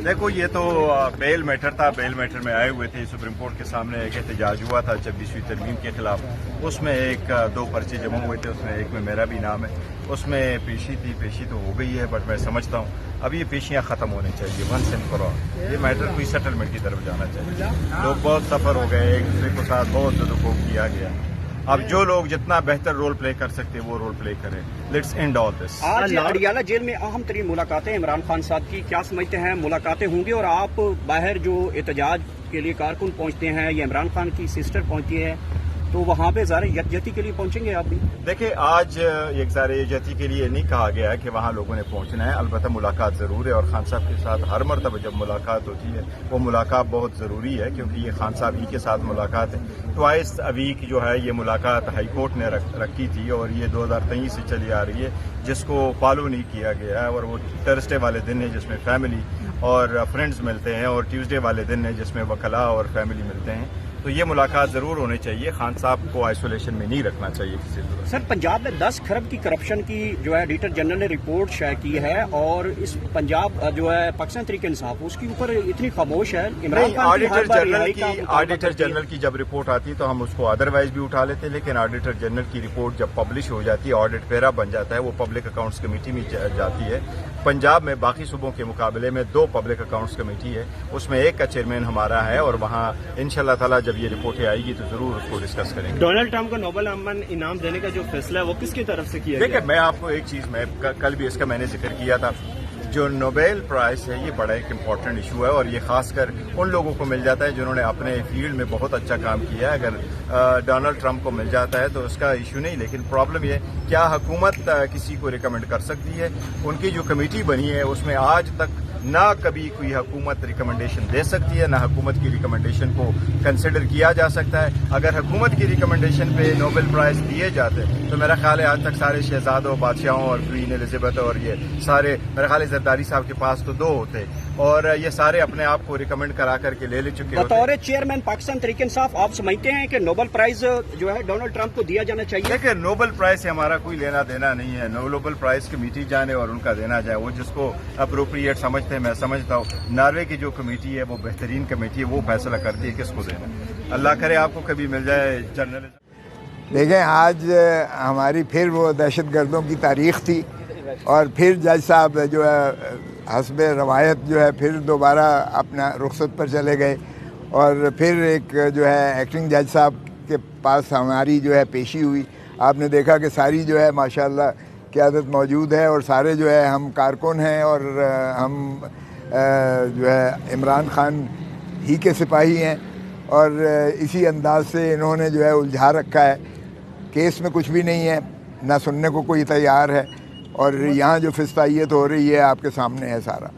देखो ये तो बेल मैटर था। बेल मैटर में आए हुए थे, सुप्रीम कोर्ट के सामने एक एहतजाज हुआ था 26वीं तरमीम के खिलाफ। उसमें दो पर्चे जमा हुए थे, उसमें एक में मेरा भी नाम है। उसमें पेशी थी, पेशी तो हो गई है, बट मैं समझता हूँ अब ये पेशियाँ ख़त्म होनी चाहिए वंस एंड फॉर ऑल। ये मैटर कोई सेटलमेंट की तरफ जाना चाहिए। लोग बहुत सफ़र हो गए, एक दूसरे के साथ बहुत दुखों किया गया। अब जो लोग जितना बेहतर रोल प्ले कर सकते हैं वो रोल प्ले करें। Let's end all this. आज अडियाला जेल में अहम तरीन मुलाकातें इमरान खान साहब की, क्या समझते हैं मुलाकातें होंगी? और आप बाहर जो एहतजाज के लिए कारकुन पहुंचते हैं या इमरान खान की सिस्टर पहुंचती है, तो वहाँ पे ज़ाहिर यकजहती के लिए पहुंचेंगे आप भी? देखिए आज एक ज़ाहिर यकजहती के लिए नहीं कहा गया है कि वहाँ लोगों ने पहुंचना है। अलबत्ता मुलाकात ज़रूर है और खान साहब के साथ हर मरतबा जब मुलाकात होती है वो मुलाकात बहुत ज़रूरी है, क्योंकि ये खान साहब ही के साथ मुलाकात है। ट्वाइस अ वीक जो है ये मुलाकात हाई कोर्ट ने रखी थी और ये 2023 से चली आ रही है, जिसको फॉलो नहीं किया गया है। और वो थर्सडे वाले दिन है जिसमें फैमिली और फ्रेंड्स मिलते हैं, और ट्यूसडे वाले दिन है जिसमें वकला और फैमिली मिलते हैं। तो ये मुलाकात ज़रूर होनी चाहिए। खान साहब को आइसोलेशन में नहीं रखना चाहिए किसी तरह। सर, पंजाब में 10 खरब की करप्शन की जो है ऑडिटर जनरल ने रिपोर्ट शाये की है, और इस पंजाब जो है पाकिस्तान तहरीक इंसाफ उसके ऊपर इतनी खामोश है। नहीं, ऑडिटर जनरल की जब रिपोर्ट आती है तो हम उसको अदरवाइज भी उठा लेते हैं, लेकिन ऑडिटर जनरल की रिपोर्ट जब पब्लिश हो जाती है, ऑडिट पेरा बन जाता है, वो पब्लिक अकाउंट्स कमेटी में जाती है। पंजाब में बाकी सूबों के मुकाबले में 2 पब्लिक अकाउंट्स कमेटी है, उसमें एक का चेयरमैन हमारा है, और वहाँ इंशाल्लाह ताला जब ये रिपोर्टें आएगी तो जरूर उसको डिस्कस करेंगे। डोनाल्ड ट्रंप को नोबेल अमन इनाम देने का जो फैसला है वो किसकी तरफ से किया गया? देखिए मैं आपको एक चीज, मैं कल भी इसका मैंने जिक्र किया था, जो नोबेल प्राइज है ये बड़ा एक इम्पॉर्टेंट इशू है, और ये खासकर उन लोगों को मिल जाता है जिन्होंने अपने फील्ड में बहुत अच्छा काम किया है। अगर डोनाल्ड ट्रंप को मिल जाता है तो उसका इशू नहीं, लेकिन प्रॉब्लम ये क्या हुकूमत किसी को रिकमेंड कर सकती है? उनकी जो कमेटी बनी है उसमें आज तक ना कभी कोई हुकूमत रिकमेंडेशन दे सकती है, ना हुकूमत की रिकमेंडेशन को कंसिडर किया जा सकता है। अगर हुकूमत की रिकमेंडेशन पे नोबेल प्राइज दिए जाते तो मेरा ख्याल है आज तक सारे शहजादों, बादशाहों और क्वीन एलिजाबेथ और ये सारे, मेरा ख्याल है जरदारी साहब के पास तो 2 होते, और ये सारे अपने आप को रिकमेंड करा करके ले चुके होते। बतौर चेयरमैन पाकिस्तान तहरीक इंसाफ आप समझते हैं कि नोबेल प्राइज जो है डोनाल्ड ट्रंप को दिया जाना चाहिए? देखिए नोबेल प्राइज से हमारा कोई लेना देना नहीं है। नोबेल प्राइज कमेटी जाने और उनका देना जाए, वो जिसको अप्रोप्रिएट समझते हैं। मैं समझता हूँ नॉर्वे की जो कमेटी है वो बेहतरीन कमेटी है, वो फैसला करती है किसको देना। अल्लाह करे आपको कभी मिल जाए जर्नलिस्ट। देखें आज हमारी फिर वो दहशत गर्दों की तारीख थी, और फिर जज साहब जो है हस्बे रवायत जो है फिर दोबारा अपना रुखसत पर चले गए, और फिर एक जो है एक्टिंग जज साहब के पास हमारी जो है पेशी हुई। आपने देखा कि सारी जो है माशाल्लाह क़यादत मौजूद है, और सारे जो है हम कारकुन हैं, और हम जो है इमरान खान ही के सिपाही हैं, और इसी अंदाज से इन्होंने जो है उलझा रखा है। केस में कुछ भी नहीं है, ना सुनने को कोई तैयार है, और यहाँ जो फिस्तायत हो रही है आपके सामने है सारा।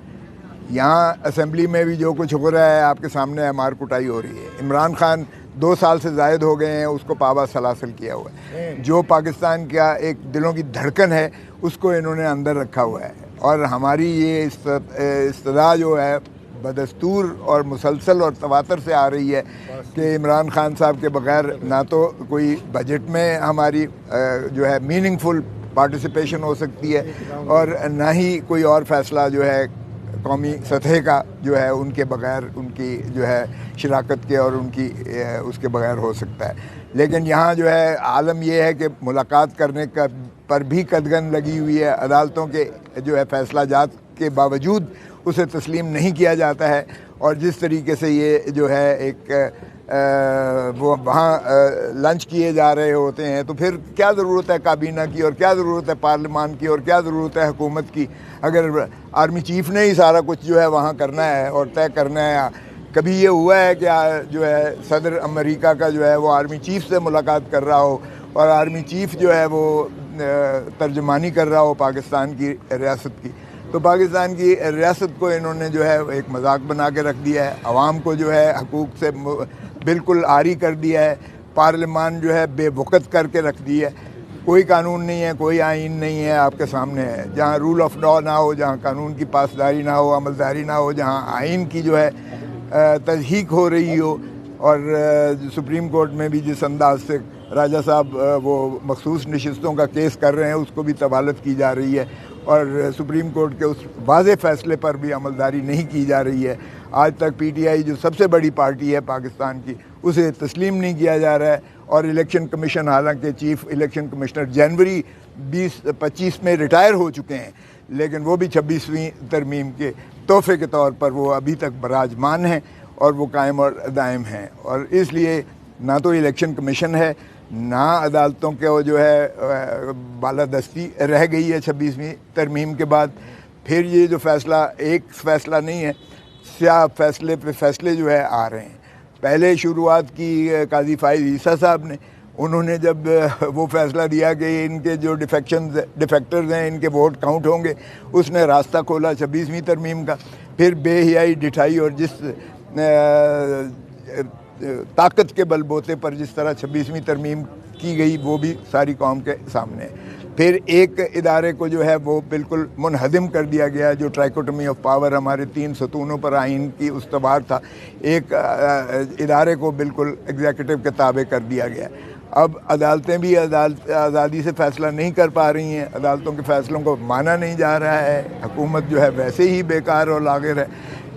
यहाँ असेंबली में भी जो कुछ हो रहा है आपके सामने है, मार कुटाई हो रही है। इमरान खान 2 साल से ज़ायद हो गए हैं, उसको पाबा सलासल किया हुआ है। जो पाकिस्तान का एक दिलों की धड़कन है उसको इन्होंने अंदर रखा हुआ है, और हमारी ये इस्तदा जो है बदस्तूर और मुसलसल और तवातर से आ रही है कि इमरान खान साहब के बगैर ना तो कोई बजट में हमारी जो है मीनिंगफुल पार्टिसिपेशन हो सकती है, और ना ही कोई और फैसला जो है कौमी सतह का जो है उनके बगैर, उनकी जो है शराकत के और उनकी उसके बगैर हो सकता है। लेकिन यहाँ जो है आलम यह है कि मुलाकात करने का पर भी कदगन लगी हुई है। अदालतों के जो है फैसला जात के बावजूद उसे तस्लीम नहीं किया जाता है, और जिस तरीके से ये जो है एक वो वहाँ लंच किए जा रहे होते हैं, तो फिर क्या ज़रूरत है काबीना की, और क्या ज़रूरत है पार्लिमान की, और क्या ज़रूरत है हुकूमत की, अगर आर्मी चीफ़ ने ही सारा कुछ जो है वहाँ करना है और तय करना है। कभी ये हुआ है कि जो है सदर अमेरिका का जो है वो आर्मी चीफ़ से मुलाकात कर रहा हो, और आर्मी चीफ़ जो है वो तर्जमानी कर रहा हो पाकिस्तान की रियासत की? तो पाकिस्तान की रियासत को इन्होंने जो है एक मजाक बना के रख दिया है, आवाम को जो है हकूक़ से बिल्कुल आरी कर दिया है, पार्लिमान जो है बेवक़्त करके रख दी है। कोई कानून नहीं है, कोई आइन नहीं है, आपके सामने है। जहाँ रूल ऑफ लॉ ना हो, जहाँ कानून की पासदारी ना हो, अमलदारी ना हो, जहाँ आइन की जो है तज़हीक हो रही हो, और सुप्रीम कोर्ट में भी जिस अंदाज से राजा साहब वो मखसूस नशिस्तों का केस कर रहे हैं उसको भी तबालत की जा रही है, اور سپریم کورٹ کے اس واضح فیصلے پر بھی عملداری نہیں کی جا رہی ہے. آج تک پی ٹی آئی جو سب سے بڑی پارٹی ہے پاکستان کی, اسے تسلیم نہیں کیا جا رہا ہے. اور الیکشن کمیشن, حالانکہ چیف الیکشن کمشنر جنوری 2025 میں ریٹائر ہو چکے ہیں, لیکن وہ بھی 26ویں ترمیم کے تحفے کے طور پر وہ ابھی تک براجمان ہیں اور وہ قائم اور دائم ہیں. اور اس لیے نہ تو الیکشن کمیشن ہے, نہ عدالتوں کے وہ جو ہے بالادستی رہ گئی ہے 26ویں ترمیم کے بعد. پھر یہ جو فیصلہ ایک فیصلہ نہیں ہے, سیاہ فیصلے پہ فیصلے جو ہے آ رہے ہیں. پہلے شروعات کی قاضی فائز عیسیٰ صاحب نے, انہوں نے جب وہ فیصلہ دیا کہ ان کے جو ڈیفیکٹرز ہیں ان کے ووٹ کاؤنٹ ہوں گے, اس نے راستہ کھولا 26ویں ترمیم کا. پھر بے حیائی, ڈٹھائی اور جس طاقت کے بل بوتے پر جس طرح 26ویں ترمیم کی گئی وہ بھی ساری قوم کے سامنے ہے. پھر ایک ادارے کو جو ہے وہ بالکل منہدم کر دیا گیا, جو ٹرائکوٹمی آف پاور ہمارے 3 ستونوں پر آئین کی استوار تھا, ایک ادارے کو بالکل ایگزیکٹو کے تابع کر دیا گیا. اب عدالتیں بھی آزادی سے فیصلہ نہیں کر پا رہی ہیں, عدالتوں کے فیصلوں کو مانا نہیں جا رہا ہے. حکومت جو ہے ویسے ہی بیکار اور لاغر ہے.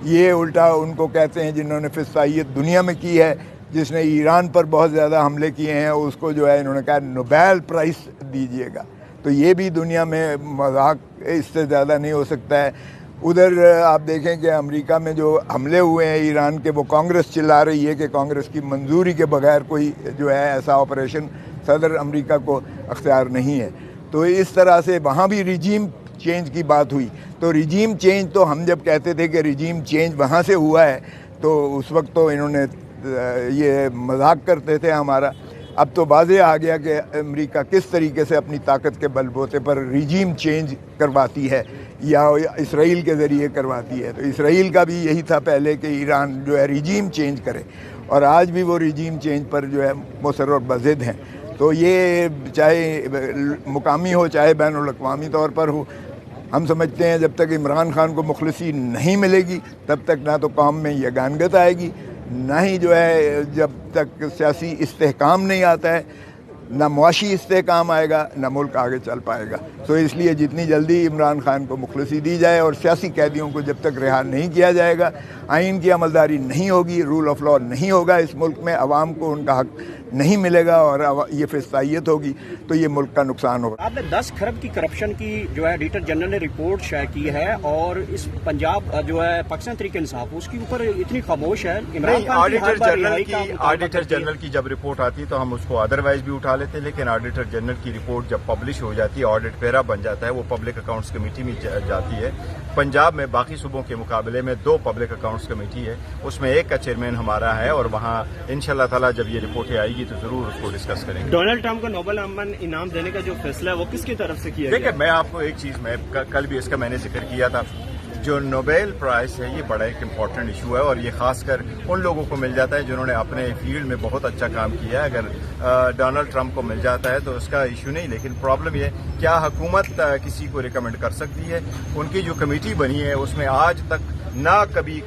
یہ الٹا ان کو کہتے ہیں جنہوں نے فسطائیت دنیا میں کی ہے, جس نے ایران پر بہت زیادہ حملے کیے ہیں, اس کو جو ہے انہوں نے کہا نوبیل پرائز دیجیے گا. تو یہ بھی دنیا میں مذاق اس سے زیادہ نہیں ہو سکتا ہے. ادھر آپ دیکھیں کہ امریکہ میں جو حملے ہوئے ہیں ایران کے, وہ کانگریس چلا رہی ہے کہ کانگریس کی منظوری کے بغیر کوئی جو ہے ایسا آپریشن صدر امریکہ کو اختیار نہیں ہے. تو اس طرح سے وہاں بھی ریجیم چینج کی بات ہوئی. تو ریجیم چینج تو ہم جب کہتے تھے کہ ریجیم چینج وہاں سے ہوا ہے, تو اس وقت تو انہوں نے یہ مذاق کرتے تھے ہمارا. اب تو واضح آ گیا کہ امریکہ کس طریقے سے اپنی طاقت کے بل بوتے پر ریجیم چینج کرواتی ہے یا اسرائیل کے ذریعے کرواتی ہے. تو اسرائیل کا بھی یہی تھا پہلے کہ ایران جو ہے ریجیم چینج کرے, اور آج بھی وہ ریجیم چینج پر جو ہے مصر اور بضد ہیں. تو یہ چاہے مقامی ہو چاہے بین الاقوامی طور پر ہو, ہم سمجھتے ہیں جب تک عمران خان کو مخلصی نہیں ملے گی تب تک نہ تو قوم میں یگانگت آئے گی, نہ ہی جو ہے جب تک سیاسی استحکام نہیں آتا ہے, نہ معاشی استحکام آئے گا, نہ ملک آگے چل پائے گا. تو اس لیے جتنی جلدی عمران خان کو مخلصی دی جائے, اور سیاسی قیدیوں کو جب تک رہا نہیں کیا جائے گا, آئین کی عملداری نہیں ہوگی, رول آف لا نہیں ہوگا اس ملک میں, عوام کو ان کا حق نہیں ملے گا اور یہ فسطائیت ہوگی, تو یہ ملک کا نقصان ہوگا. آپ نے 10 کھرب کی کرپشن کی جو ہے ایڈیٹر جنرل نے رپورٹ شائع کی ہے, اور اس پنجاب جو ہے پاکستان تحریک انصاف اس کے اوپر اتنی خاموش ہے. آڈیٹر جنرل کی جب رپورٹ آتی ہے تو ہم اس کو ادروائز بھی اٹھا لیتے ہیں, لیکن آڈیٹر جنرل کی رپورٹ جب پبلش ہو جاتی ہے, آڈٹ پیرا بن جاتا ہے, وہ پبلک اکاؤنٹس کمیٹی میں جاتی ہے. پنجاب میں باقی صوبوں کے مقابلے میں 2 پبلک اکاؤنٹس کمیٹی ہے, اس میں ایک کا چیئرمین ہمارا ہے, اور وہاں انشاءاللہ تعالی جب یہ رپورٹیں آئے گی تو ضرور اس کو ڈسکس کریں گے. ڈونلڈ ٹرمپ کو نوبل امن انعام دینے کا جو فیصلہ ہے وہ کس کی طرف سے کیا گیا؟ دیکھیں, میں آپ کو ایک چیز, میں کل بھی اس کا میں نے ذکر کیا تھا, جو نوبیل پرائز ہے یہ بڑا ایک امپورٹنٹ ایشو ہے, اور یہ خاص کر ان لوگوں کو مل جاتا ہے جنہوں نے اپنے فیلڈ میں بہت اچھا کام کیا ہے. اگر ڈونلڈ ٹرمپ کو مل جاتا ہے تو اس کا ایشو نہیں, لیکن پرابلم یہ کیا حکومت کسی کو ریکمینڈ کر سکتی ہے. ان کی جو کمیٹی بنی ہے اس میں آج تک نہ کبھی